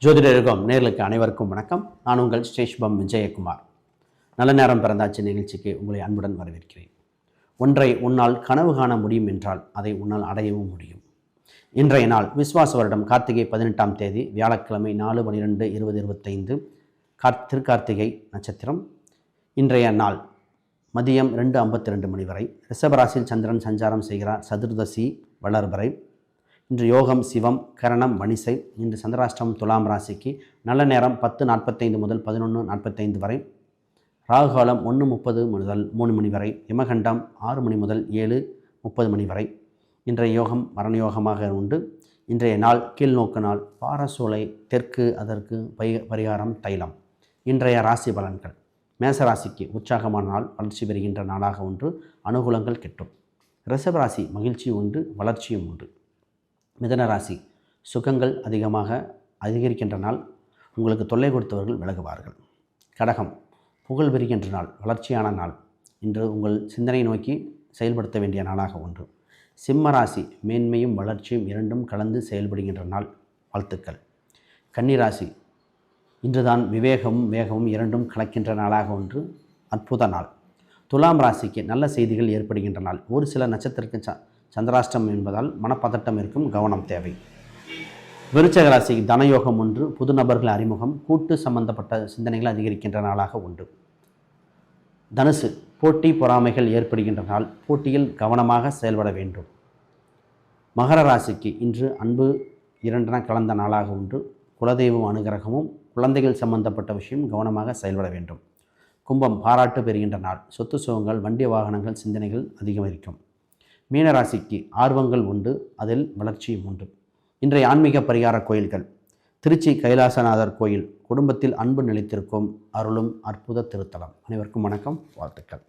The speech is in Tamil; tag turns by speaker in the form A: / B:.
A: ஜோதிடருக்கும் நேர்களுக்கு அனைவருக்கும் வணக்கம். நான் உங்கள் ஸ்ரீஷ்பம் விஜயகுமார். நல்ல நேரம் பிறந்தாச்சு நிகழ்ச்சிக்கு உங்களை அன்புடன் வரவேற்கிறேன். ஒன்றை உன்னால் கனவு காண முடியும் என்றால் அதை உன்னால் அடையவும் முடியும். இன்றைய நாள் விஸ்வாச வருடம் கார்த்திகை 18ஆம் தேதி வியாழக்கிழமை 4/12/2025 திருக்கார்த்திகை நட்சத்திரம். இன்றைய நாள் மதியம் 2:52 மணி வரை. ரிஷபராசியில் சந்திரன் சஞ்சாரம் செய்கிறார். சதுர்தசி வளர்வரை. இன்று யோகம் சிவம், கரணம் வணிசை. இன்று சந்திராஷ்டமம் துலாம் ராசிக்கு. நல்ல நேரம் 10:45 முதல் 11:45 வரை. ராகுகாலம் 1:30 முதல் 3 மணி வரை. யமகண்டம் 6 மணி முதல் 7:30 மணி வரை. இன்றைய யோகம் மரணயோகமாக உண்டு. இன்றைய நாள் கீழ்நோக்கு நாள். பாரசூலை தெற்கு, அதற்கு பரிகாரம் தைலம். இன்றைய ராசி பலன்கள். மேசராசிக்கு உற்சாகமான நாள், வளர்ச்சி பெறுகின்ற நாளாக ஒன்று, அனுகூலங்கள் கிட்டும். ரிஷபராசி மகிழ்ச்சி உண்டு, வளர்ச்சியும் உண்டு. மிதனராசி சுகங்கள் அதிகரிக்கின்ற நாள், உங்களுக்கு தொல்லை கொடுத்தவர்கள் விலகுவார்கள். கடகம் புகழ் பெறுகின்ற நாள், வளர்ச்சியான நாள். இன்று உங்கள் சிந்தனை நோக்கி செயல்படுத்த வேண்டிய நாளாக ஒன்று. சிம்மராசி மேன்மையும் வளர்ச்சியும் இரண்டும் கலந்து செயல்படுகின்ற நாள், வாழ்த்துக்கள். கன்னிராசி இன்றுதான் விவேகமும் வேகமும் இரண்டும் கலக்கின்ற நாளாக ஒன்று, அற்புத நாள். துலாம் ராசிக்கு நல்ல செய்திகள் ஏற்படுகின்ற நாள். ஒரு சில நட்சத்திரக்கு சந்திராஷ்டம் என்பதால் மனப்பதட்டம் இருக்கும், கவனம் தேவை. விருச்சக ராசிக்கு தனயோகம் ஒன்று, புது நபர்கள் அறிமுகம், கூட்டு சம்பந்தப்பட்ட சிந்தனைகள் அதிகரிக்கின்ற நாளாக உண்டு. தனுசு போட்டி பொறாமைகள் ஏற்படுகின்ற நாள், போட்டியில் கவனமாக செயல்பட வேண்டும். மகர ராசிக்கு இன்று அன்பு இரண்டென கலந்த நாளாக உண்டு. குலதெய்வம் அனுகிரகமும் குழந்தைகள் சம்பந்தப்பட்ட விஷயம் கவனமாக செயல்பட வேண்டும். கும்பம் பாராட்டு பெறுகின்ற நாள், சொத்து சுகங்கள், வண்டி வாகனங்கள் சிந்தனைகள் அதிகரிக்கும். மீனராசிக்கு ஆர்வங்கள் உண்டு, அதில் வளர்ச்சியும் உண்டு. இன்றைய ஆன்மீக பரிகார கோயில்கள். திருச்சி கைலாசநாதர் கோயில் குடும்பத்தில் அன்பு நிலைத்திருக்கும் அருளும் அற்புத திருத்தலம். அனைவருக்கும் வணக்கம், வாழ்த்துக்கள்.